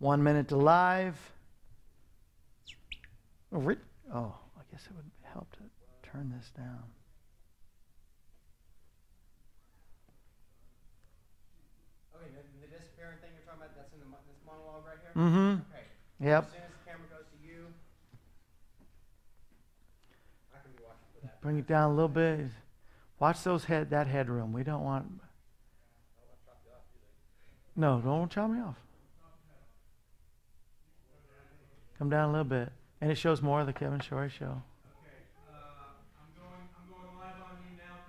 1 minute to live. Oh, I guess it would help to turn this down. Okay, the disappearing thing you're talking about, that's in this monologue right here? Mm-hmm. Okay. Yep. As soon as the camera goes to you, I can be watching for that. Bring it down a little bit. Watch that headroom. We don't want... No, don't chop me off. Come down a little bit. And it shows more of the Kevin Shorey show. Okay, I'm going live on you now,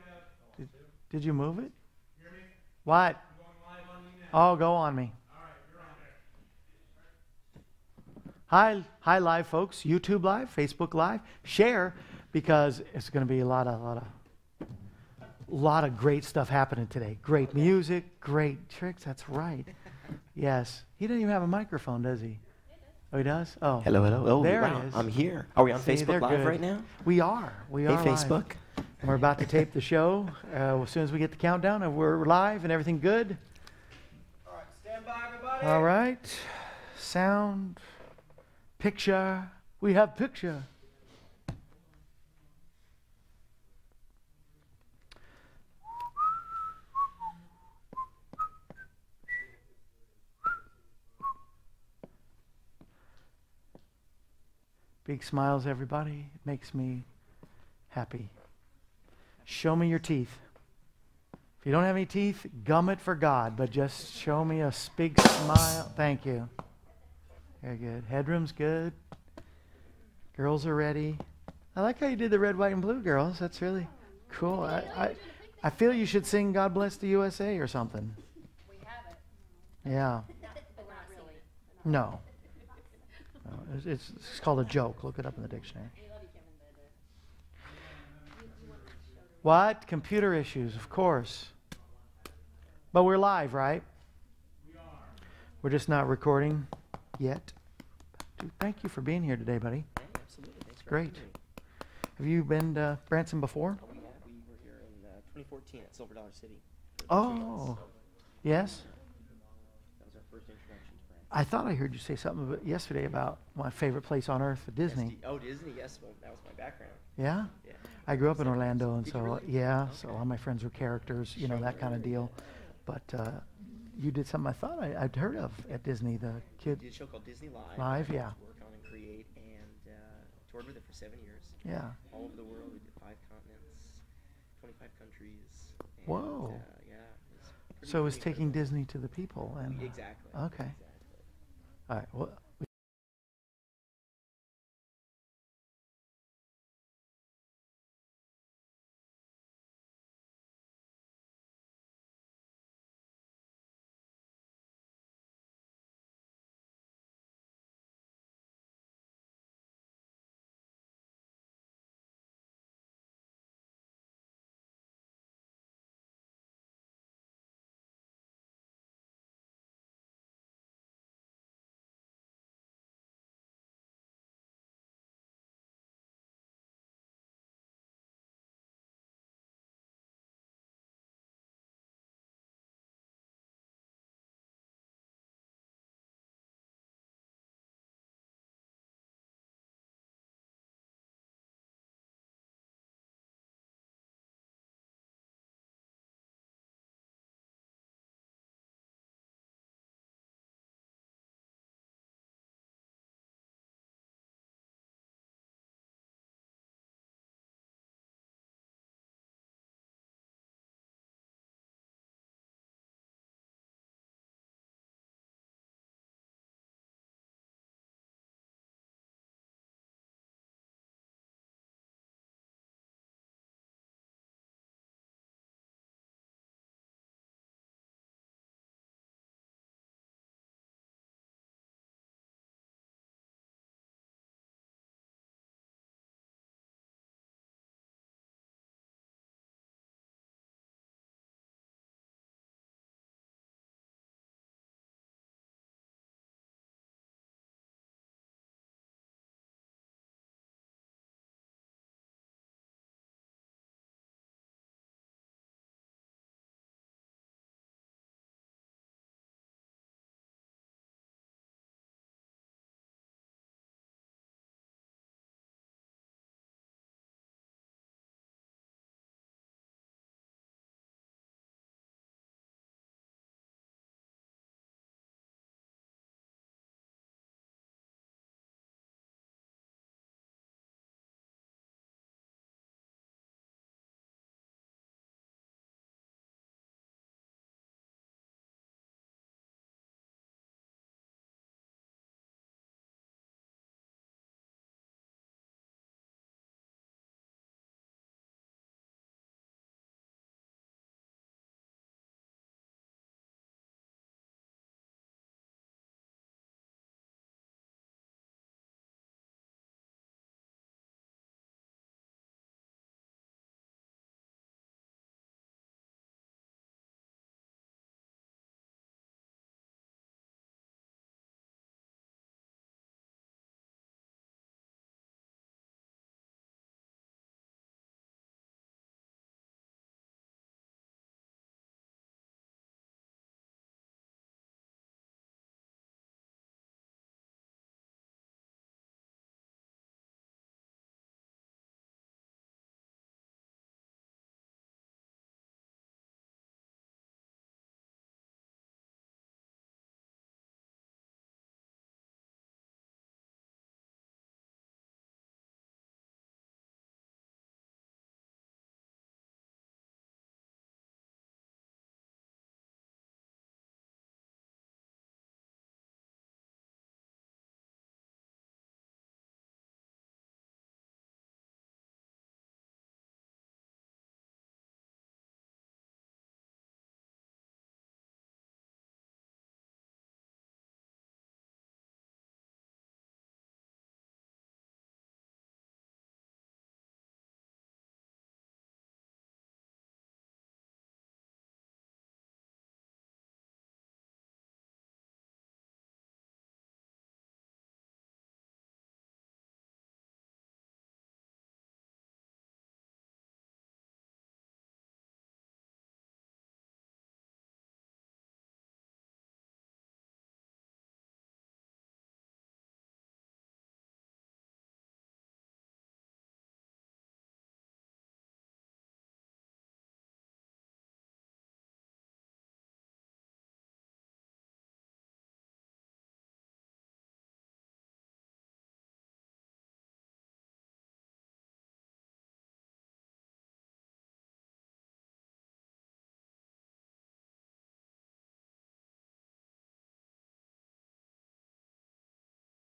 Kev. Did you move it? Hear me? What? I'm going live on you now. Oh, go on me. All right, you're on there. Hi, live folks. YouTube live, Facebook live. Share, because it's going to be a lot of great stuff happening today. Great music, great tricks. That's right. Yes. He doesn't even have a microphone, does he? Oh, he does? Oh. Hello, hello. Oh, there wow. it is. I'm here. Are we on See, Facebook Live good. right now? We are. We are Hey, live. Facebook. And we're about to tape the show as soon as we get the countdown, and we're live and everything good. All right, stand by, everybody. All right. Sound. Picture. We have picture. Big smiles, everybody. It makes me happy. Show me your teeth. If you don't have any teeth, gum it for God, but just show me a big smile. Thank you. Very good. Headroom's good. Girls are ready. I like how you did the red, white, and blue, girls. That's really cool. I feel you should sing God Bless the USA or something. We have it. Yeah. But not really. No. No, it's called a joke. Look it up in the dictionary. We love you, Kevin, but What? Computer issues, of course. But we're live, right? We are. We're just not recording yet. Dude, thank you for being here today, buddy. Yeah, absolutely. Thanks for Great. having me. Have you been to Branson before? Oh, yeah. We were here in 2014 at Silver Dollar City. for 2 Oh, months. yes. That was our first introduction to France. I thought I heard you say something yesterday about my favorite place on earth, Disney. Oh, Disney, yes. Well, that was my background. Yeah? Yeah. I grew up in Orlando, and Did you so, really? yeah, so Okay. all my friends were characters, you know, that kind of deal. But you did something I thought I'd heard of at Disney, the We kid. did a show called Disney Live. Live, that I yeah. got to work on and create, and toured with it for 7 years. Yeah. All over the world. We did 5 continents, 25 countries. And, Whoa. Yeah. It was pretty- So it was pretty taking incredible. Disney to the people. And Exactly. Okay. Exactly. All right. Well,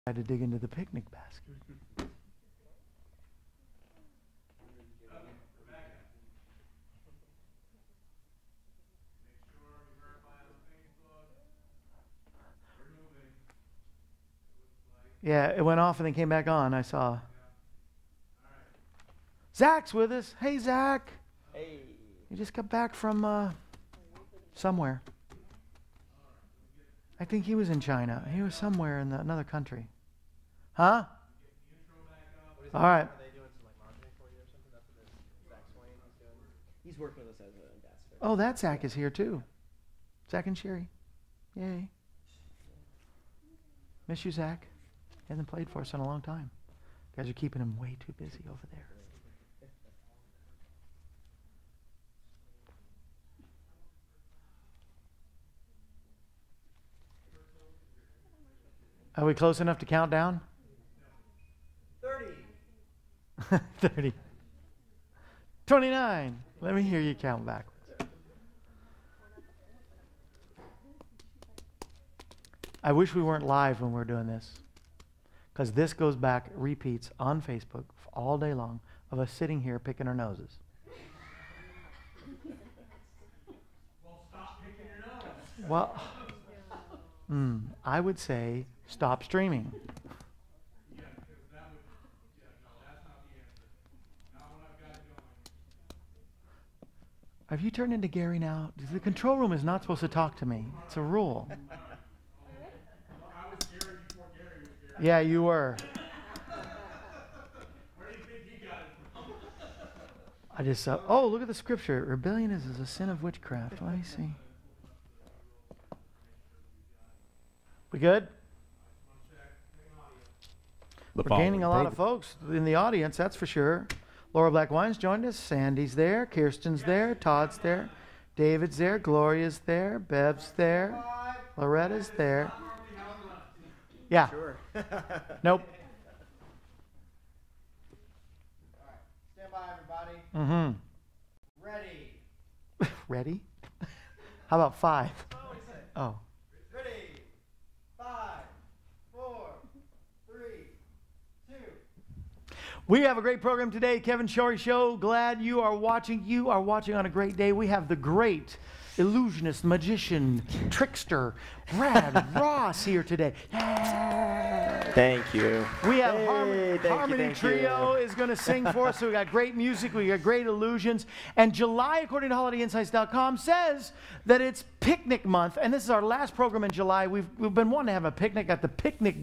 had to dig into the picnic basket. Yeah, it went off and then came back on. I saw. Zach's with us. Hey, Zach. Hey. You just got back from somewhere. I think he was in China. He was somewhere in another country. Huh? All right. Are they doing some like marketing for you or something? That's what Zach Swain is doing. He's working with us as an ambassador. Oh, that Zach is here too. Zach and Shorey. Yay. Miss you, Zach. Hasn't played for us in a long time. You guys are keeping him way too busy over there. Are we close enough to count down? 30. 30. 29. Let me hear you count backwards. I wish we weren't live when we're doing this, because this goes back, repeats on Facebook all day long of us sitting here picking our noses. Well, stop picking your nose. Well, I would say stop streaming. Yeah, because that would, no, that's not the answer. Not when I've got it going. Have you turned into Gary now? The control room is not supposed to talk to me. It's a rule. I was Gary before Gary was Gary. Yeah, you were. Where do you think he got it from? I just saw, oh, look at the scripture. Rebellion is a sin of witchcraft. Let me see. We good? We're gaining a lot of folks in the audience, that's for sure. Laura Black Wine's joined us. Sandy's there. Kirsten's there. Todd's there. David's there. Gloria's there. Bev's there. Loretta's there. Yeah. Sure. Nope. All right. Stand by, everybody. Mm-hmm. Ready. Ready? How about 5? Oh. Ready. 5, 4, 3, 2. We have a great program today, Kevin Shorey Show. Glad you are watching. You are watching on a great day. We have the great illusionist, magician, trickster, Brad Ross here today. Thank you. We have Hey, Harmony thank Trio you. is going to sing for us. So we got great music, we got great illusions. And July, according to HolidayInsights.com, says that it's picnic month. And this is our last program in July. We've been wanting to have a picnic. Got the picnic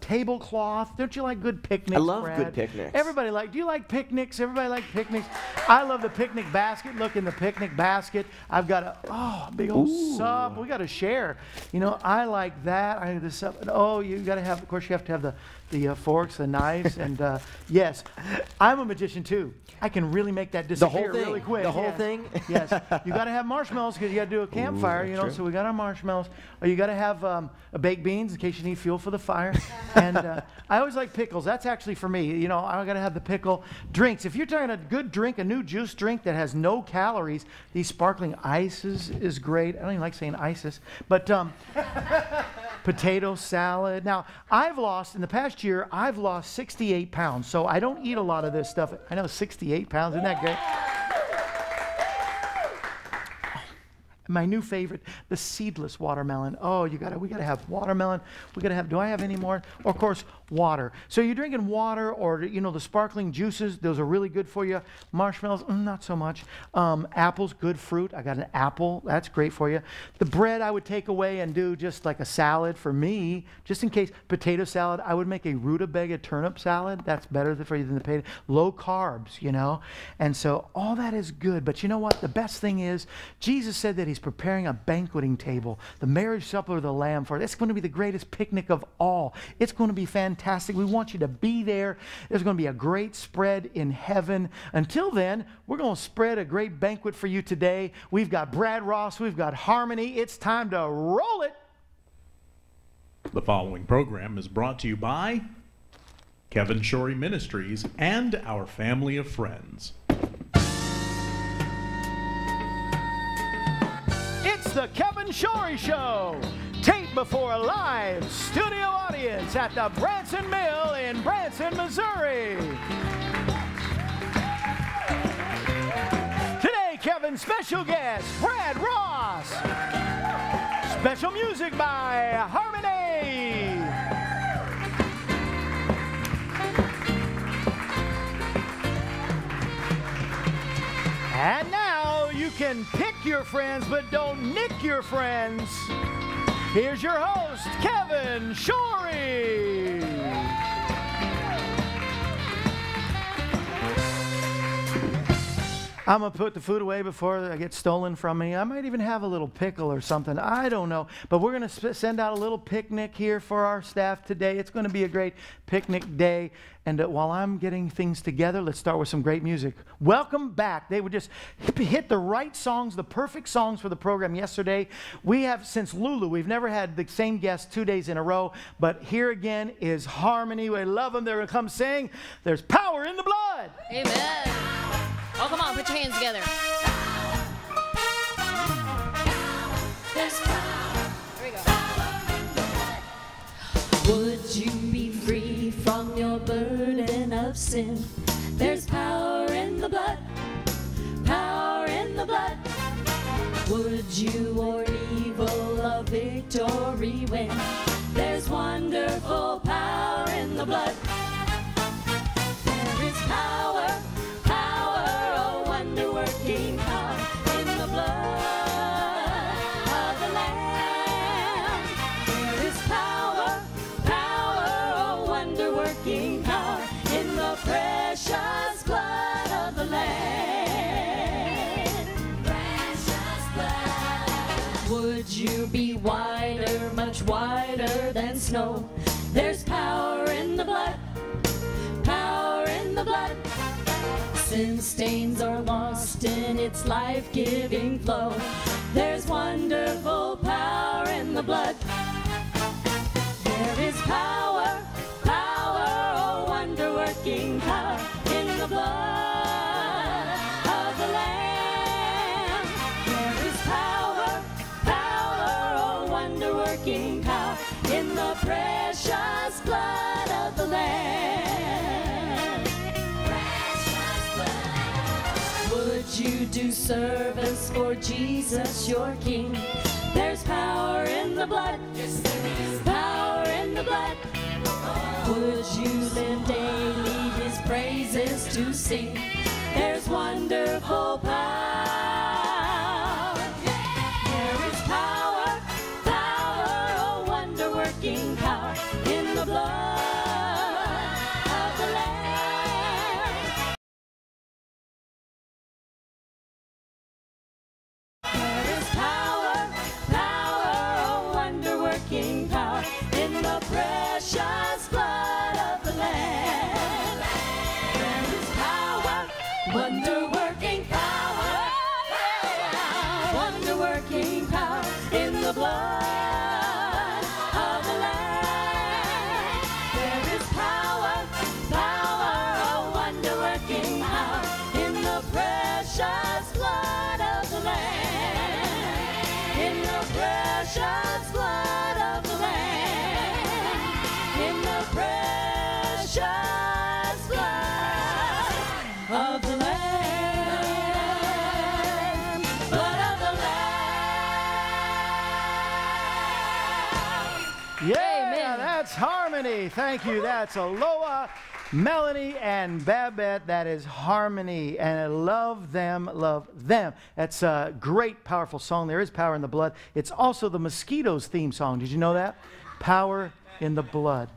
tablecloth. Don't you like good picnics, I love Brad? good picnics. Everybody like. Do you like picnics? Everybody like picnics? I love the picnic basket. Look in the picnic basket. I've got a big old sub. We got to share. You know, I like that. I the sub. Oh, you got to have. Of course, you have to have the forks, the knives, and yes, I'm a magician too. I can really make that disappear really quick. The whole Yes. thing? Yes. You got to have marshmallows because you got to do a campfire, that's you know, true. so we got our marshmallows. Or you got to have baked beans in case you need fuel for the fire. And I always like pickles. That's actually for me. You know, I got to have the pickle. Drinks. If you're trying a good drink, a new juice drink that has no calories, these sparkling ices is great. I don't even like saying ices. But potato salad. Now, in the past year, I've lost 68 pounds. So I don't eat a lot of this stuff. I know 68 pounds. Isn't that great? My new favorite, the seedless watermelon. Oh, we gotta have watermelon. We gotta have, do I have any more? Or, of course, water. So you're drinking water or, you know, the sparkling juices, those are really good for you. Marshmallows, not so much. Apples, good fruit. I got an apple, that's great for you. The bread I would take away and do just like a salad for me, just in case. Potato salad, I would make a rutabaga turnip salad. That's better for you than the potato. Low carbs, you know. And so all that is good. But you know what? The best thing is, Jesus said that he's preparing a banqueting table, the marriage supper of the Lamb for it. It's going to be the greatest picnic of all. It's going to be fantastic. We want you to be there. There's going to be a great spread in heaven. Until then, we're going to spread a great banquet for you today. We've got Brad Ross. We've got Harmony. It's time to roll it. The following program is brought to you by Kevin Shorey Ministries and our family of friends. It's the Kevin Shorey Show. Tape before a live studio audience. audience at the Branson Mill in Branson, Missouri. Today, Kevin's special guest, Brad Ross. Special music by Harmony. And now you can pick your friends, but don't nick your friends. Here's your host, Kevin Shorey. I'm going to put the food away before I get stolen from me. I might even have a little pickle or something. I don't know. But we're going to send out a little picnic here for our staff today. It's going to be a great picnic day. And while I'm getting things together, let's start with some great music. Welcome back. They would just hit the right songs, the perfect songs for the program yesterday. We have, since Lulu, we've never had the same guest 2 days in a row. But here again is Harmony. We love them. They're going to come sing. There's power in the blood. Amen. Oh, come on, put your hands together. Here we go. Would you be free from your burden of sin? There's power in the blood, power in the blood. Would you or evil a victory win? There's wonderful power in the blood. There is power. Working power in the blood of the Lamb. There is power, power, wonder-working power in the precious blood of the Lamb. Precious blood. Would you be whiter, much whiter than snow? There's power in the blood, power in the blood. Sin stains are lost in its life-giving flow. There's wonderful power in the blood. There is power, power, oh wonder-working power in the blood of the Lamb. There is power, power, oh wonder-working power in the precious blood of the Lamb. Would you do service for Jesus, your King? There's power in the blood. Yes, there is power in the blood. Would you live daily His praises to sing? There's wonderful power. There is power, power, oh wonder-working power in the blood of the Lamb. Precious blood of the Lamb. There is power, wonder-working power, wonder-working power in the blood of the Lamb. There is power, power, wonder-working power in the precious blood of the Lamb. In the precious blood of the Lamb. Precious blood of the Lamb, blood of the Lamb. Yeah, Amen. that's Harmony. Thank you. That's Aloha, Melanie, and Babette. That is Harmony. And I love them, love them. That's a great, powerful song. There is power in the blood. It's also the Mosquitoes theme song. Did you know that? Power in the blood.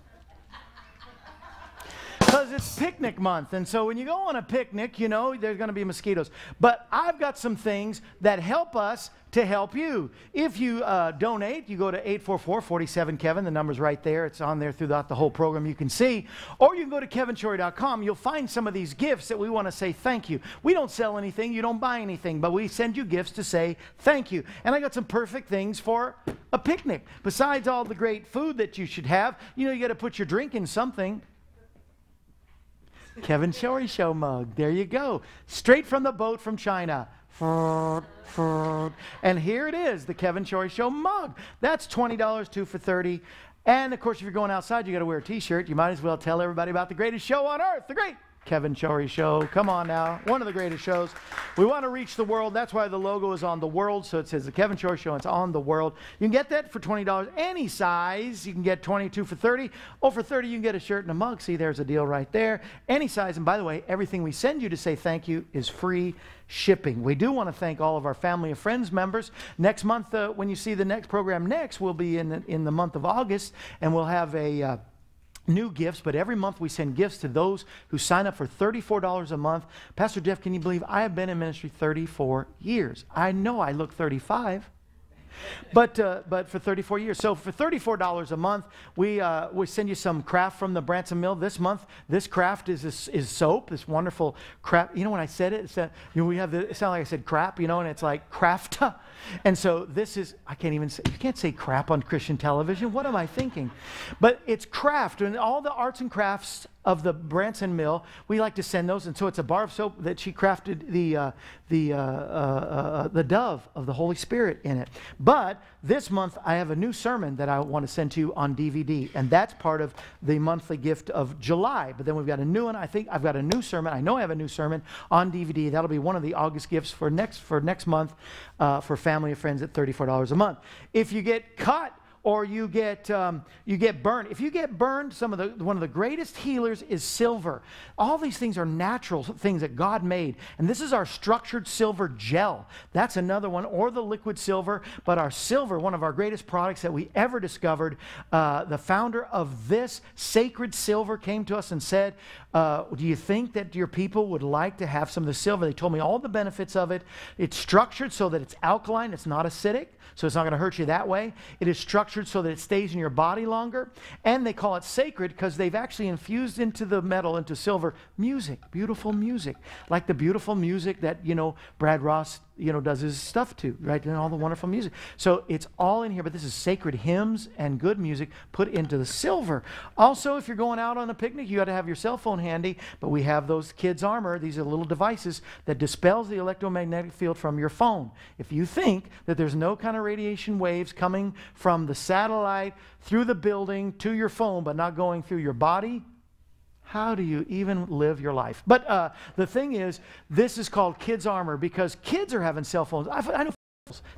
Because it's picnic month, and so when you go on a picnic, you know, there's going to be mosquitoes. But I've got some things that help us to help you. If you donate, you go to 844-47-KEVIN. The number's right there. It's on there throughout the whole program. You can see. Or you can go to kevinshorey.com. You'll find some of these gifts that we want to say thank you. We don't sell anything. You don't buy anything. But we send you gifts to say thank you. And I got some perfect things for a picnic. Besides all the great food that you should have, you know, you got to put your drink in something. Kevin Shorey Show mug. There you go. Straight from the boat from China. And here it is, the Kevin Shorey Show mug. That's $20, 2 for $30. And, of course, if you're going outside, you got to wear a T-shirt. You might as well tell everybody about the greatest show on earth, the great Kevin Shorey Show. Come on now. One of the greatest shows. We want to reach the world. That's why the logo is on the world. So it says the Kevin Shorey Show. It's on the world. You can get that for $20. Any size. You can get 22 for $30. Oh, for $30, you can get a shirt and a mug. See, there's a deal right there. Any size. And by the way, everything we send you to say thank you is free shipping. We do want to thank all of our family and friends members. Next month, when you see the next program next, we'll be in the month of August, and we'll have a new gifts, but every month we send gifts to those who sign up for $34 a month. Pastor Jeff, can you believe I have been in ministry 34 years? I know I look 35. But for 34 years. So for $34 a month, we send you some craft from the Branson Mill. This month, this craft is soap, this wonderful crap. You know, when I said it, we have it sounded like I said crap, you know, and it's like craft. And so this is, I can't even say, you can't say crap on Christian television. What am I thinking? But it's craft, and all the arts and crafts of the Branson Mill, we like to send those. And so it's a bar of soap that she crafted the dove of the Holy Spirit in it. But this month I have a new sermon that I want to send to you on DVD, and that's part of the monthly gift of July. But then we've got a new one. I think I've got a new sermon. I know I have a new sermon on DVD. That'll be one of the August gifts for next month for family and friends at $34 a month. If you get cut or you get burned. If you get burned, one of the greatest healers is silver. All these things are natural things that God made. And this is our structured silver gel. That's another one, or the liquid silver. But our silver, one of our greatest products that we ever discovered, the founder of this sacred silver came to us and said, do you think that your people would like to have some of the silver? They told me all the benefits of it. It's structured so that it's alkaline, it's not acidic, so it's not going to hurt you that way. It is structured so that it stays in your body longer. And they call it sacred because they've actually infused into the metal, into silver, music, beautiful music. Like the beautiful music that, Brad Ross, does his stuff to, right? And all the wonderful music. So it's all in here, but this is sacred hymns and good music put into the silver. Also, if you're going out on a picnic, you got to have your cell phone handy, but we have those kids' armor. These are little devices that dispels the electromagnetic field from your phone. If you think that there's no kind of radiation waves coming from the satellite through the building to your phone, but not going through your body, how do you even live your life? But the thing is, this is called kids' armor because kids are having cell phones. I know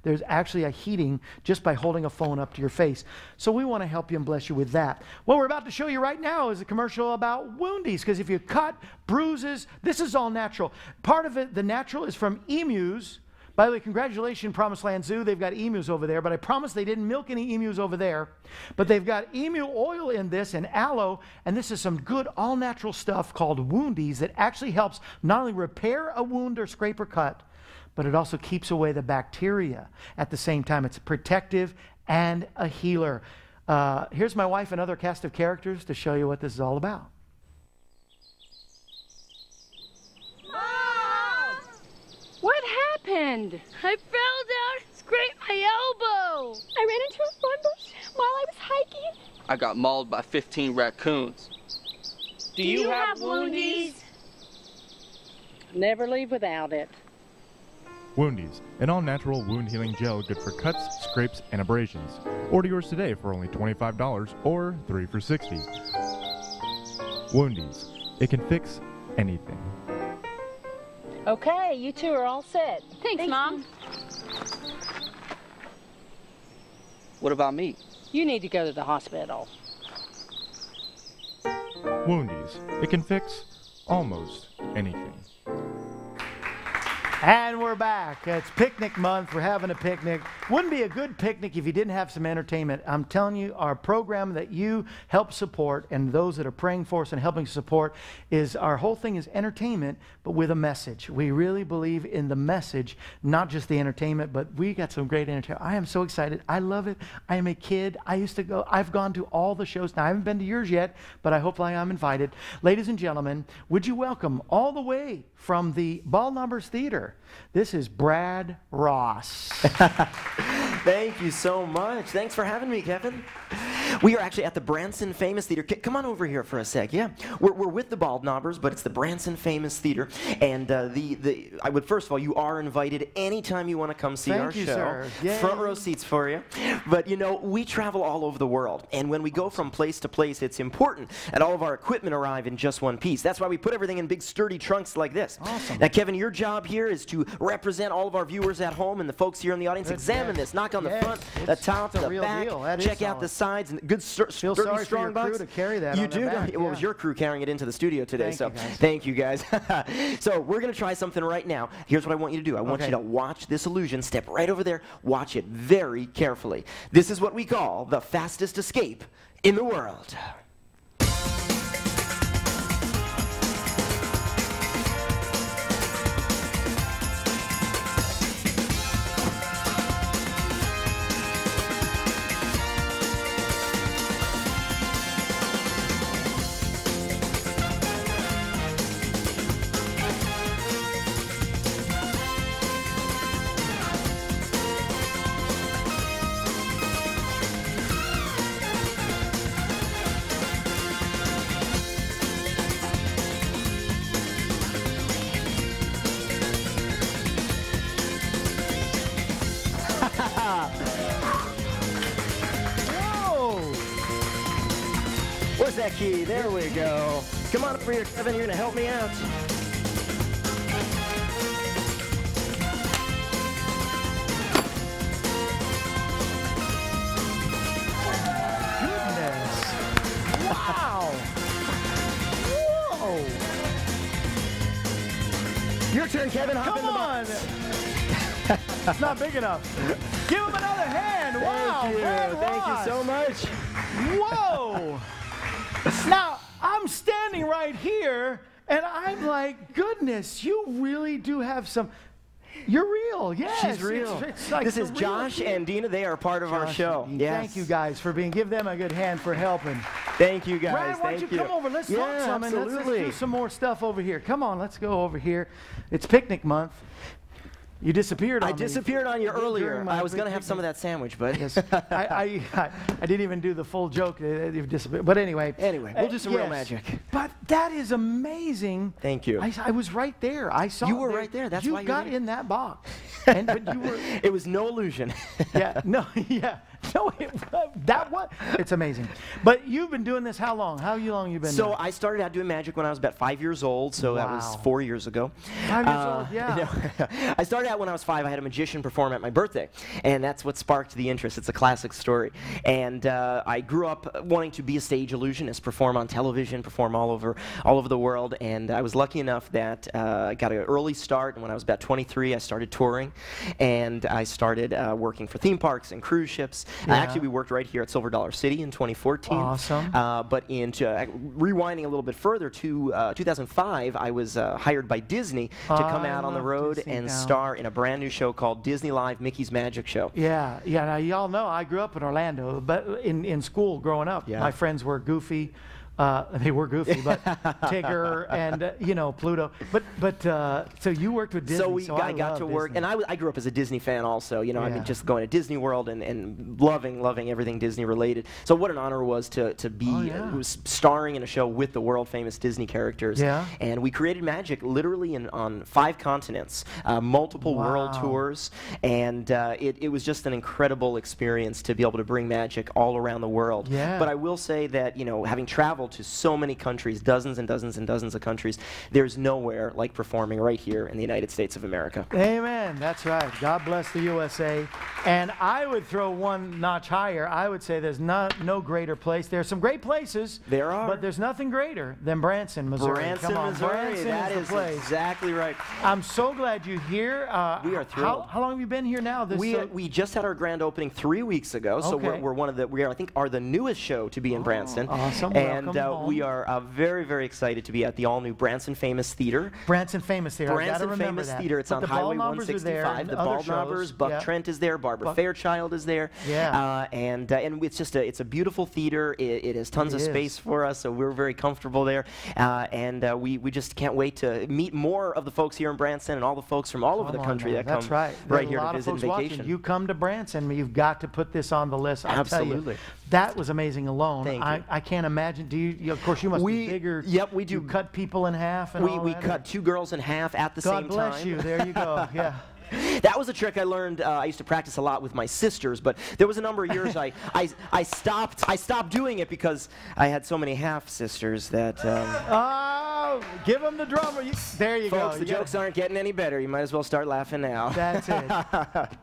there's actually a heating just by holding a phone up to your face. So we want to help you and bless you with that. What we're about to show you right now is a commercial about woundies, because if you cut, bruises, this is all natural. Part of it, the natural, is from emus. By the way, congratulations, Promised Land Zoo. They've got emus over there, but I promise they didn't milk any emus over there. But they've got emu oil in this and aloe, and this is some good all-natural stuff called Woundies that actually helps not only repair a wound or scrape or cut, but it also keeps away the bacteria. At the same time, it's protective and a healer. Here's my wife and other cast of characters to show you what this is all about. What happened? I fell down and scraped my elbow. I ran into a thorn bush while I was hiking. I got mauled by 15 raccoons. Do you have woundies? Never leave without it. Woundies, an all-natural wound healing gel good for cuts, scrapes, and abrasions. Order yours today for only $25 or 3 for $60. Woundies, it can fix anything. Okay, you two are all set. Thanks, Mom. What about me? You need to go to the hospital. Woundies, it can fix almost anything. And we're back. It's picnic month. We're having a picnic. Wouldn't be a good picnic if you didn't have some entertainment. I'm telling you, our program that you help support and those that are praying for us and helping support is our whole thing is entertainment, but with a message. We really believe in the message, not just the entertainment, but we got some great entertainment. I am so excited. I love it. I am a kid. I've gone to all the shows. Now, I haven't been to yours yet, but I hope I'm invited. Ladies and gentlemen, would you welcome all the way from the Ball Numbers Theater, here. This is Brad Ross. Thank you so much. Thanks for having me, Kevin. We are actually at the Branson Famous Theater. Come on over here for a sec. Yeah, we're with the Bald Knobbers, but it's the Branson Famous Theater. And I would first of all, you are invited anytime you want to come see our Thank you, show. sir. Yay. Front row seats for you. But you know, we travel all over the world, and when we go from place to place, it's important that all of our equipment arrive in just one piece. That's why we put everything in big, sturdy trunks like this. Awesome. Now, Kevin, your job here is to represent all of our viewers at home and the folks here in the audience. Examine this. Knock on the front, the top, the back. Check out the sides. And good, Feel sturdy, sorry strong for your box. crew to carry that You on their do. back, Well, it was your crew carrying it into the studio today. Thank you guys. Thank you guys. So we're going to try something right now. Here's what I want you to do. I want you to watch this illusion. Step right over there. Watch it very carefully. This is what we call the fastest escape in the world. Where's that key? There we go. Come on over here, Kevin. You're going to help me out. Goodness. Wow. Whoa. Your turn, Kevin. Hop in the box. It's not big enough. Give him another hand. Wow. Thank you. Brad Thank you Ross. so much. Whoa. Now, I'm standing right here, and I'm like, goodness, you really do have some... You're real, yes. She's real. It's like this the is real Josh deal. and Dina. They are part of our show. Yes. Thank you guys for being. Give them a good hand for helping. Thank you guys. Brad, why don't you come over? Let's talk some and let's do some more stuff over here. Come on, let's go over here. It's picnic month. You disappeared on me. I disappeared on you earlier. I was going to have some of that sandwich, but... Yes. I didn't even do the full joke. You've disappeared. But anyway. Anyway, we'll do some real magic. But that is amazing. Thank you. I was right there. I saw you were right there. That's why you you got in that box. But you were... It was no illusion. Yeah. No, yeah. No, it's amazing. But you've been doing this how long? How long you been doing? So I started out doing magic when I was about 5 years old, so that was 4 years ago. 5 years old, yeah. No, I started out when I was 5. I had a magician perform at my birthday, and that's what sparked the interest. It's a classic story. And I grew up wanting to be a stage illusionist, perform on television, perform all over the world, and I was lucky enough that I got an early start, and when I was about 23, I started touring, and I started working for theme parks and cruise ships. Yeah. Actually, we worked right here at Silver Dollar City in 2014. Awesome. But rewinding a little bit further to 2005, I was hired by Disney to come out on the road Disney and now. star in a brand new show called Disney Live Mickey's Magic Show. Yeah, yeah. Now y'all know I grew up in Orlando, but in school growing up, my friends were Goofy. They were Goofy, but Tigger and you know, Pluto. But so you worked with Disney. So I got to work, and I grew up as a Disney fan also. You know, I mean, just going to Disney World and loving everything Disney related. So what an honor it was to be starring in a show with the world famous Disney characters. Yeah. And we created magic literally on 5 continents, multiple world tours, and it was just an incredible experience to be able to bring magic all around the world. Yeah. But I will say that, you know, having traveled to so many countries, dozens and dozens and dozens of countries, there's nowhere like performing right here in the United States of America. Amen. That's right. God bless the USA. And I would throw one notch higher. I would say there's no greater place. There's some great places. There are. But there's nothing greater than Branson, Missouri. Branson, Come on, Missouri. Branson That is is the place. exactly right. I'm so glad you're here. We are thrilled. How long have you been here now? We just had our grand opening 3 weeks ago, so we're one of the are the newest show to be in Branson. Awesome. And welcome home. we are very, very excited to be at the all-new Branson Famous Theater. Branson Famous Theater. Branson Famous Theater. It's on Highway 165. The Bald Knobbers, Buck Trent is there, Barbara Fairchild is there. Yeah. And it's just it's a beautiful theater. It has tons of space for us, so we're very comfortable there. And we just can't wait to meet more of the folks here in Branson and all the folks from all over the country that come right here to visit and vacation. You come to Branson, you've got to put this on the list. I'll Absolutely. tell you, that was amazing alone. Thank you. I can't imagine. Do you? Of course, you must be bigger. Yep, we do. You cut people in half and all We that, cut 2 girls in half at the same time. God bless you. There you go. Yeah. That was a trick I learned. I used to practice a lot with my sisters, but there was a number of years I stopped doing it because I had so many half sisters that. Oh, give them the drummer. There you go. Folks, the jokes aren't getting any better. You might as well start laughing now. That's it.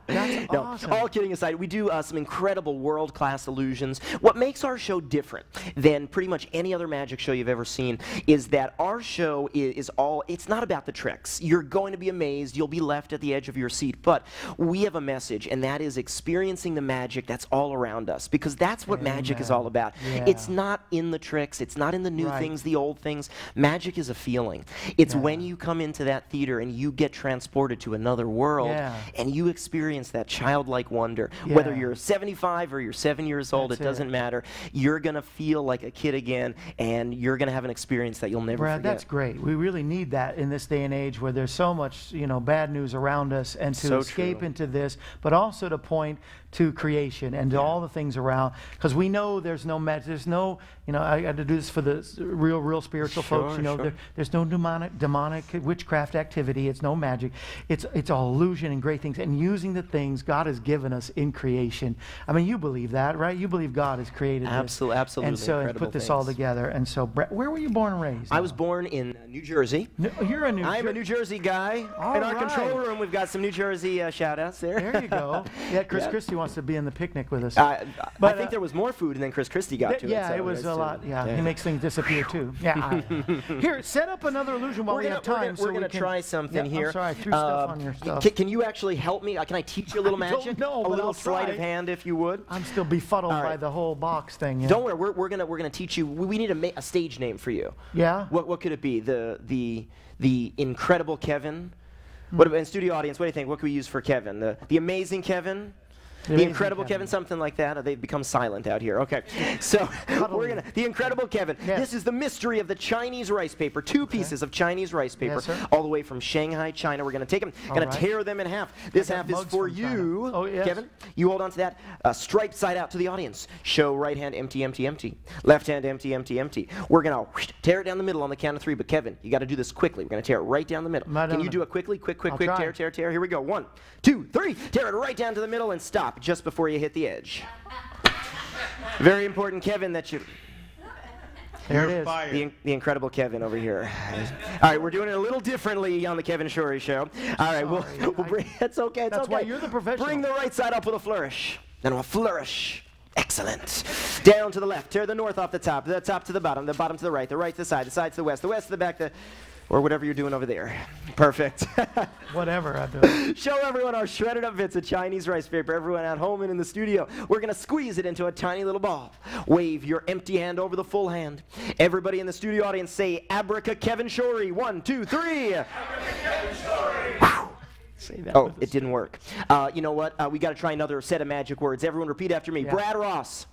That's awesome. All kidding aside, we do some incredible world-class illusions. What makes our show different than pretty much any other magic show you've ever seen is that our show is all. It's not about the tricks. You're going to be amazed. You'll be left at the edge of your seat, but we have a message, and that is experiencing the magic that's all around us, because that's what magic is all about. Yeah. It's not in the tricks, it's not in the new things, the old things. Magic is a feeling. It's when you come into that theater and you get transported to another world and you experience that childlike wonder. Whether you're 75 or you're 7 years old, it doesn't matter. You're going to feel like a kid again, and you're going to have an experience that you'll never forget. That's great. We really need that in this day and age where there's so much, bad news around us, and to escape into this, but also to point to creation and to all the things around, because we know there's no magic. There's no, I had to do this for the real spiritual folks. There's no demonic witchcraft activity. It's no magic. It's all illusion and great things, and using the things God has given us in creation. I mean, you believe that, right? You believe God has created this. Absolutely. And so and put this all together. And so, where were you born and raised? I was born in New Jersey. You're a New Jersey. I'm a New Jersey guy. In our control room, we've got some New Jersey shout-outs there. There you go. Yeah, Chris Christie wants to be in the picnic with us. But I think there was more food, and then Chris Christie got to it. Yeah, it was a lot. Yeah, he makes things disappear too. Yeah. Here, set up another illusion while we have time. We're going to try something here. I'm sorry, I threw stuff on your stuff. Can you actually help me? Can I teach you a little magic? No, a little sleight of hand, if you would. I'm still befuddled by the whole box thing. Don't worry, we're gonna teach you. We need a stage name for you. Yeah. What could it be? The Incredible Kevin. What about in studio audience? What do you think? What could we use for Kevin? The Amazing Kevin. The Incredible Kevin, something like that. They've become silent out here. Okay, so the Incredible Kevin. This is the mystery of the Chinese rice paper. 2 pieces of Chinese rice paper, all the way from Shanghai, China. We're going to take them, going to tear them in half. This half is for you, Kevin. You hold on to that. Striped side out to the audience. Show right hand empty, empty, empty. Left hand empty, empty, empty. We're going to tear it down the middle on the count of 3. But Kevin, you got to do this quickly. We're going to tear it right down the middle. Can you do it quickly? Quick, tear, tear, tear. Here we go. 1, 2, 3. Tear it right down to the middle and stop just before you hit the edge. Very important, Kevin, that you... There it is. The Incredible Kevin over here. All right, we're doing it a little differently on the Kevin Shorey Show. All right, we'll bring... It's okay, it's okay. That's why you're the professional. Bring the right side up with a flourish. Then we'll flourish. Excellent. Down to the left. Tear the north off the top to the bottom to the right to the side to the west to the back, or whatever you're doing over there. Perfect. Whatever I'm doing. Show everyone our shredded up bits of Chinese rice paper. Everyone at home and in the studio, we're going to squeeze it into a tiny little ball. Wave your empty hand over the full hand. Everybody in the studio audience say, Abraca Kevin Shorey. 1, 2, 3. Abraca Kevin Shorey. Say that it didn't work. You know what? We got to try another set of magic words. Everyone repeat after me. Brad Ross.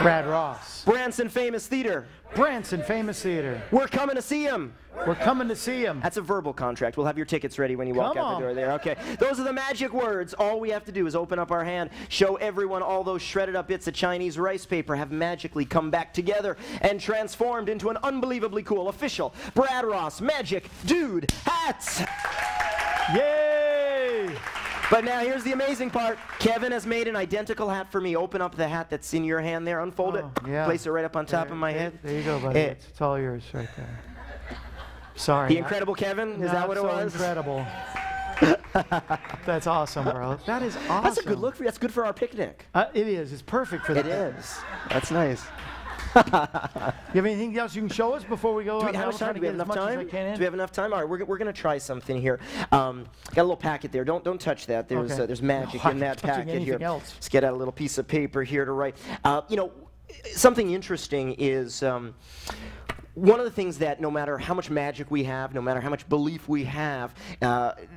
Brad Ross. Branson Famous Theater. Branson Famous Theater. We're coming to see him. We're coming to see him. That's a verbal contract. We'll have your tickets ready when you walk out the door there. Okay. Those are the magic words. All we have to do is open up our hand, show everyone all those shredded up bits of Chinese rice paper have magically come back together and transformed into an unbelievably cool official Brad Ross Magic Dude hat. Yay! But now here's the amazing part. Kevin has made an identical hat for me. Open up the hat that's in your hand there. Unfold it. Yeah. Place it right up on top of my head. There you go, buddy. It's all yours right there. Sorry. The Incredible Kevin? Is that what it was? Incredible. That's awesome, bro. That is awesome. That's a good look for you. That's good for our picnic. It is. It's perfect for that. It is. That's nice. You have anything else you can show us before we go? How much time? Do we have enough time? Do we have enough time? All right, we're going to try something here. Got a little packet there. Don't touch that. There's magic in that packet here. Else. Let's get out a little piece of paper here to write. something interesting is one of the things that no matter how much magic we have, no matter how much belief we have,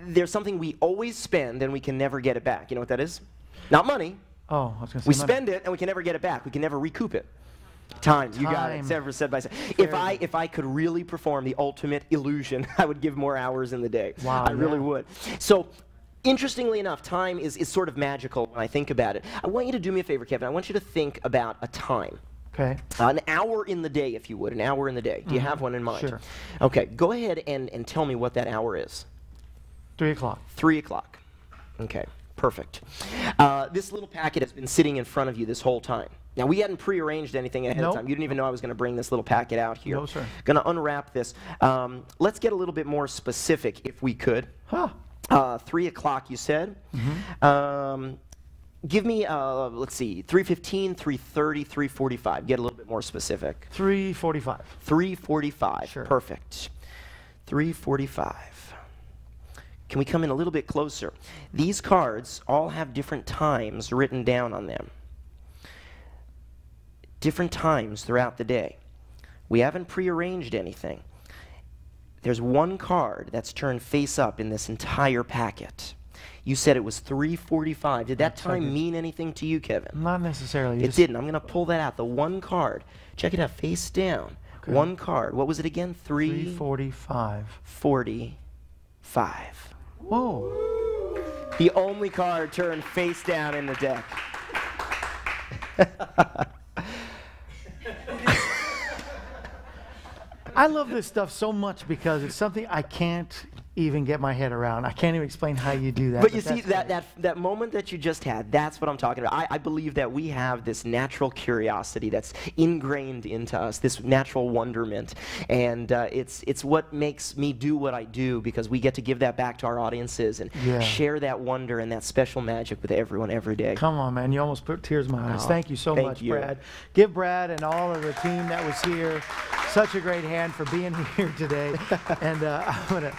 there's something we always spend and we can never get it back. You know what that is? Not money. Oh, I was going to say We money. spend it and we can never get it back. We can never recoup it. Time. You got it. It's ever said by said. If I could really perform the ultimate illusion, I would give more hours in the day. Wow, I really would. So, interestingly enough, time is sort of magical when I think about it. I want you to do me a favor, Kevin. I want you to think about a time. Okay. An hour in the day, if you would. An hour in the day. Do you have one in mind? Sure. Okay. Go ahead and tell me what that hour is. 3 o'clock. 3 o'clock. Okay. Perfect. This little packet has been sitting in front of you this whole time. Now, we hadn't prearranged anything ahead of time. You didn't even know I was going to bring this little packet out here. No, sir. Going to unwrap this. Let's get a little bit more specific, if we could. Huh. 3 o'clock, you said. Give me, let's see, 3:15, 3:30, 3:45. Get a little bit more specific. 3:45. 3:45. Sure. Perfect. 3:45. Can we come in a little bit closer? These cards all have different times written down on them. Different times throughout the day. We haven't prearranged anything. There's one card that's turned face up in this entire packet. You said it was 3:45. Did that time mean anything to you, Kevin? Not necessarily. It didn't. I'm going to pull that out. The one card. Check it out. Face down. Okay. One card. What was it again? 3:45. 45. Whoa. The only card turned face down in the deck. I love this stuff so much because it's something I can't even get my head around. I can't even explain how you do that. But you see, that moment that you just had, that's what I'm talking about. I believe that we have this natural curiosity that's ingrained into us, this natural wonderment. And it's what makes me do what I do, because we get to give that back to our audiences and share that wonder and that special magic with everyone every day. Come on, man. You almost put tears in my eyes. Thank you so much, you. Brad. Give Brad and all of the team that was here such a great hand for being here today. And I'm going to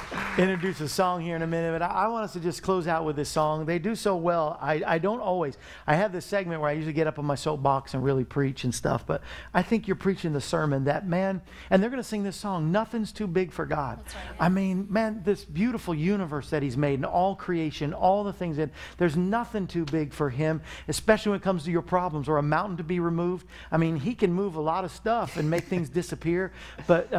introduce a song here in a minute, but I want us to just close out with this song. They do so well. I don't always. I have this segment where I usually get up on my soapbox and really preach and stuff, but I think you're preaching the sermon that, man, and they're going to sing this song, Nothing's Too Big for God. That's right. I mean, man, this beautiful universe that he's made and all creation, all the things that, there's nothing too big for him, especially when it comes to your problems or a mountain to be removed. I mean, he can move a lot of stuff and make things disappear, but,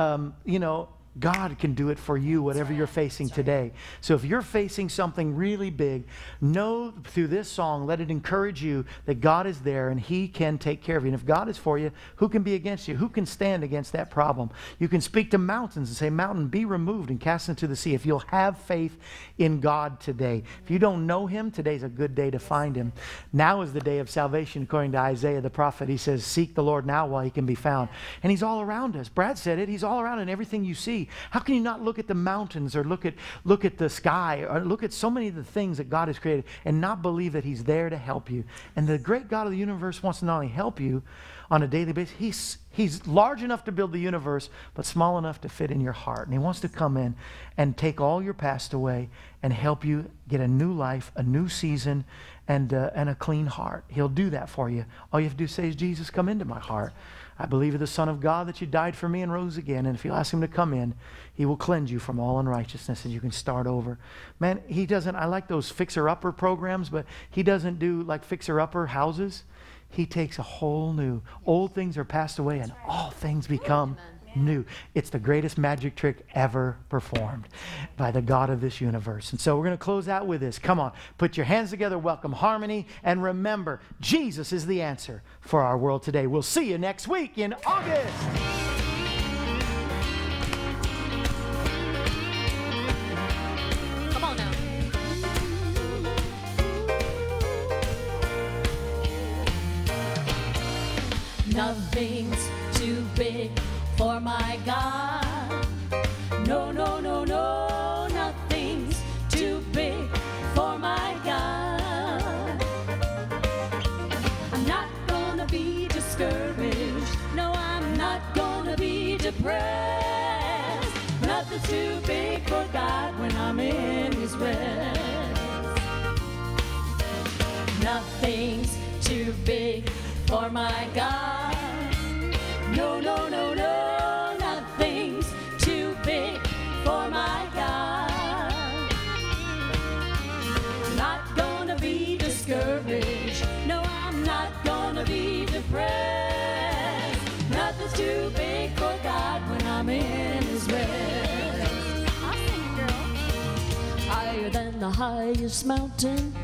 you know, God can do it for you, whatever you're facing today. So if you're facing something really big, know through this song, let it encourage you that God is there and he can take care of you. And if God is for you, who can be against you? Who can stand against that problem? You can speak to mountains and say, mountain, be removed and cast into the sea. If you'll have faith in God today. If you don't know him, today's a good day to find him. Now is the day of salvation, according to Isaiah the prophet. He says, seek the Lord now while he can be found. And he's all around us. Brad said it. He's all around in everything you see. How can you not look at the mountains or look at the sky or look at so many of the things that God has created and not believe that he's there to help you? And the great God of the universe wants to not only help you on a daily basis, he's large enough to build the universe, but small enough to fit in your heart. And he wants to come in and take all your past away and help you get a new life, a new season, and a clean heart. He'll do that for you. All you have to do is say, Jesus, come into my heart. I believe in the Son of God, that you died for me and rose again. And if you ask him to come in, he will cleanse you from all unrighteousness and you can start over. Man, he doesn't, I like those fixer-upper programs, but he doesn't do like fixer-upper houses. He takes a whole new, old things are passed away and all things become new. It's the greatest magic trick ever performed by the God of this universe. And so we're going to close out with this. Come on, put your hands together, welcome harmony, and remember, Jesus is the answer for our world today. We'll see you next week in August. Come on now. Nothing's too big for my God. No, no, no, no, nothing's too big for my God. I'm not gonna be discouraged. No, I'm not gonna be depressed. Nothing's too big for God when I'm in his rest. Nothing's too big for my God. I'm in His rest. I'll sing it, girl. Higher than the highest mountain,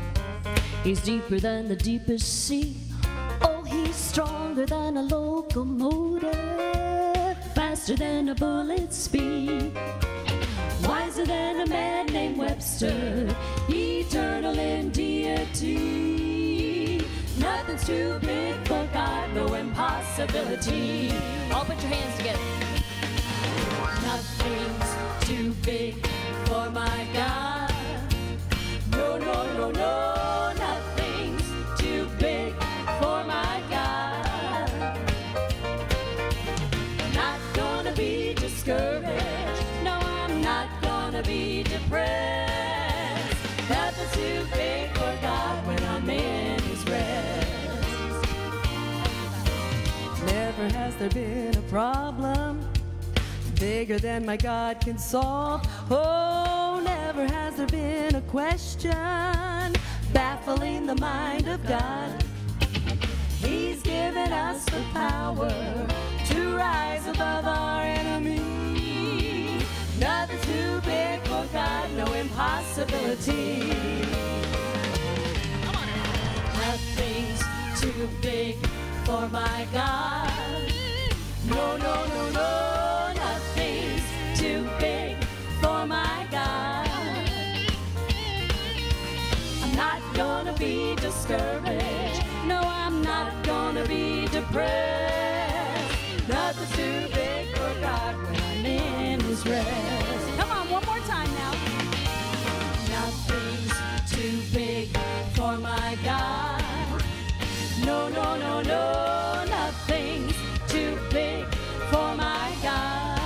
He's deeper than the deepest sea. Oh, He's stronger than a locomotive, faster than a bullet's speed, wiser than a man named Webster, eternal in deity. Nothing's too big for God, no impossibility. All put your hands together. Nothing's too big for my God. No, no, no, no. Nothing's too big for my God. I'm not gonna be discouraged. No, I'm not gonna be depressed. Nothing's too big for God when I'm in His rest. Never has there been a problem bigger than my God can solve. Oh, never has there been a question baffling the mind of God. He's given us the power to rise above our enemies. Nothing's too big for God, no impossibility. Nothing's too big for my God. No, no, no, no. Nothing's too big for my God. I'm not gonna be discouraged. No, I'm not gonna be depressed. Nothing's too big for God when I'm in His rest. Come on, one more time now. Nothing's too big for my God. No, no, no, no. Nothing's too big for my God.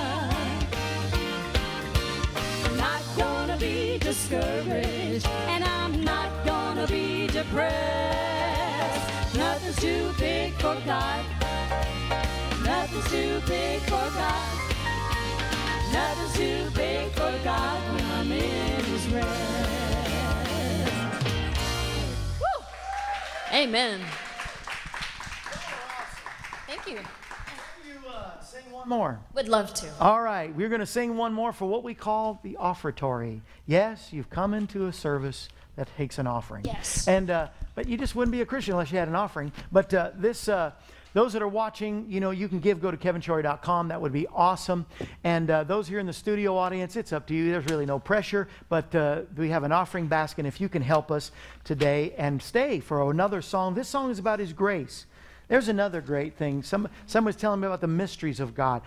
I'm not gonna be discouraged, and I'm not gonna be depressed. Nothing's too big for God. Nothing's too big for God. Nothing's too big for God when I'm in His rest. Woo! Amen. Thank you. Sing one more. Would love to. All right, we're going to sing one more for what we call the offertory. Yes, you've come into a service that takes an offering. Yes. And but you just wouldn't be a Christian unless you had an offering. But those that are watching, you can give. Go to kevinshorey.com. That would be awesome. And those here in the studio audience, it's up to you. There's really no pressure. But we have an offering basket. If you can help us today and stay for another song. This song is about His grace. There's another great thing. Someone was telling me about the mysteries of God.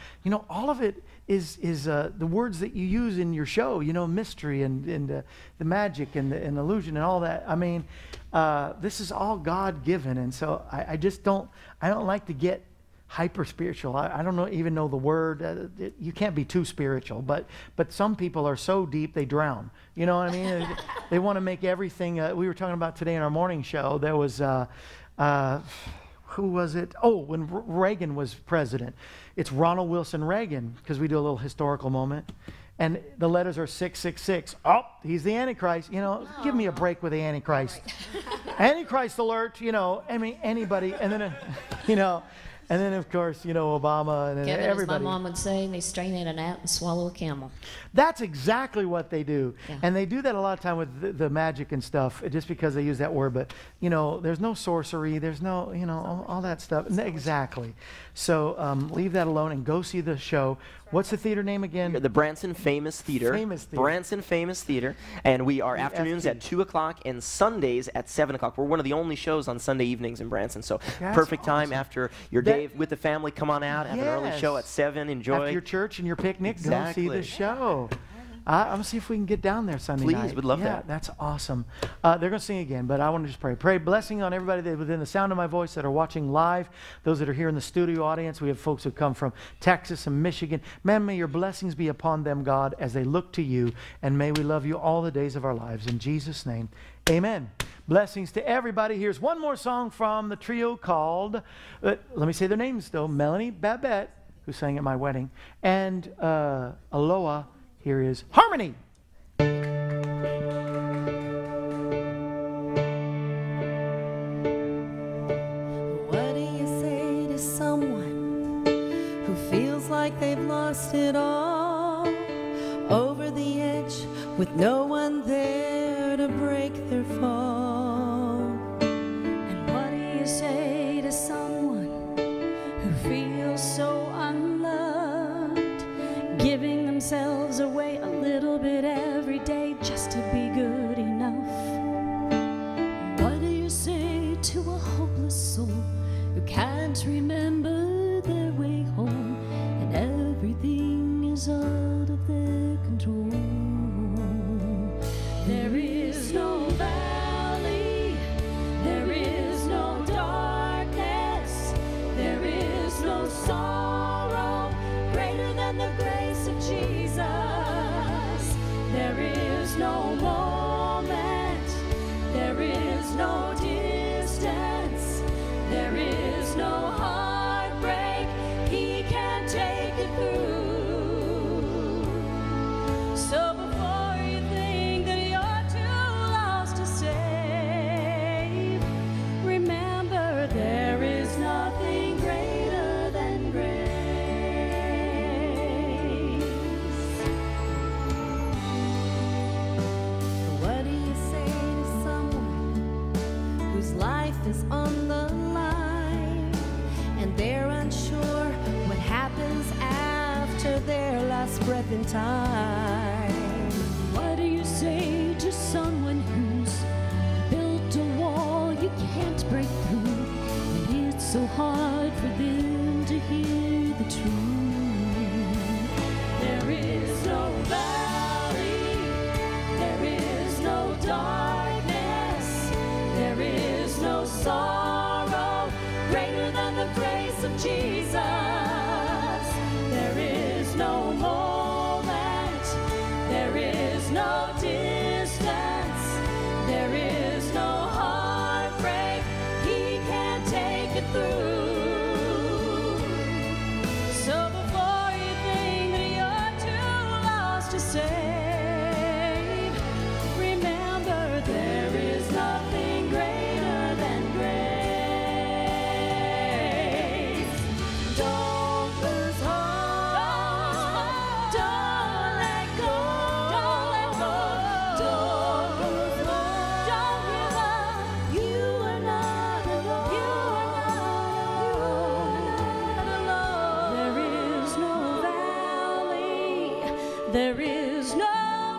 All of it is the words that you use in your show. Mystery and the magic and the illusion and all that. I mean, this is all God given, and so I don't like to get hyper spiritual. I don't even know the word. You can't be too spiritual, but some people are so deep they drown. You know what I mean? They want to make everything. We were talking about today in our morning show. There was. Who was it? Oh, when Reagan was president. It's Ronald Wilson Reagan, because we do a little historical moment. And the letters are 666. Oh, he's the Antichrist. Give me a break with the Antichrist. Right. Antichrist alert, I mean, anybody. And then, and then of course, Obama and then Kevin, everybody. as my mom would say, they strain at a gnat and swallow a camel. That's exactly what they do. Yeah. And they do that a lot of time with the magic and stuff, just because they use that word. But, there's no sorcery. There's no, all that stuff. Exactly. So leave that alone and go see the show. What's the theater name again? The Branson Famous Theater. Branson Famous Theater. And we are afternoons at 2 o'clock and Sundays at 7 o'clock. We're one of the only shows on Sunday evenings in Branson. So perfect time after your day with the family. Come on out, have an early show at 7. Enjoy. After your church and your picnic, go see the show. I'm going to see if we can get down there Sunday night. Please, would love that. Yeah, that's awesome. They're going to sing again, but I want to just pray. Pray blessing on everybody that within the sound of my voice that are watching live, those that are here in the studio audience. We have folks who come from Texas and Michigan. Man, may your blessings be upon them, God, as they look to you, and may we love you all the days of our lives. In Jesus' name, amen. Blessings to everybody. Here's one more song from the trio called, let me say their names though, Melanie Babette, who sang at my wedding, and Aloha. Here is Harmony. What do you say to someone who feels feels like they've lost it all, over the edge with no one there to break their fall. And what do you say to someone who feels so unloved, giving themselves away a little bit every day just to be good enough? What do you say to a hopeless soul who can't remember their way home, and everything is out of their control? There is no valley, there is no darkness, there is no sorrow greater than the grace of Jesus. There is no moment, there is no distance, there is no heartbreak He can't take it through. So before you think that you're too lost to save, remember there is nothing greater than grace. What do you say to someone whose life is on the line, and they're unsure what happens after their last breath in time? What do you say to someone who's built a wall you can't break through, and it's so hard for them to hear the truth? There is no valley, there is no darkness, there is no sorrow greater than the grace of Jesus. There is no moment, there is no distance, there is no heartbreak He can't take it through. So before you think that you're too lost to save, remember there is nothing greater than grace. Don't lose hope, don't let go, don't let go, don't lose hope, don't give up. You are not alone, you are not alone. There is no valley, there is no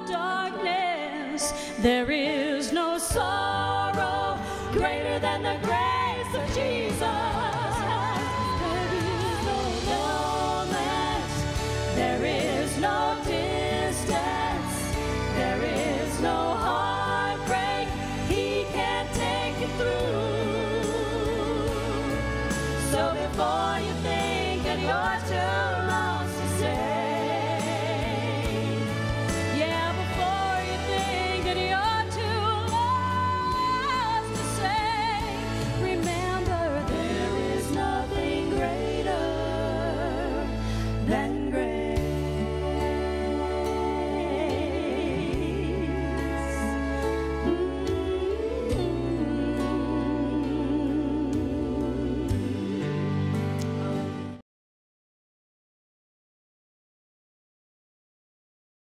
darkness, there is no sorrow greater than the grace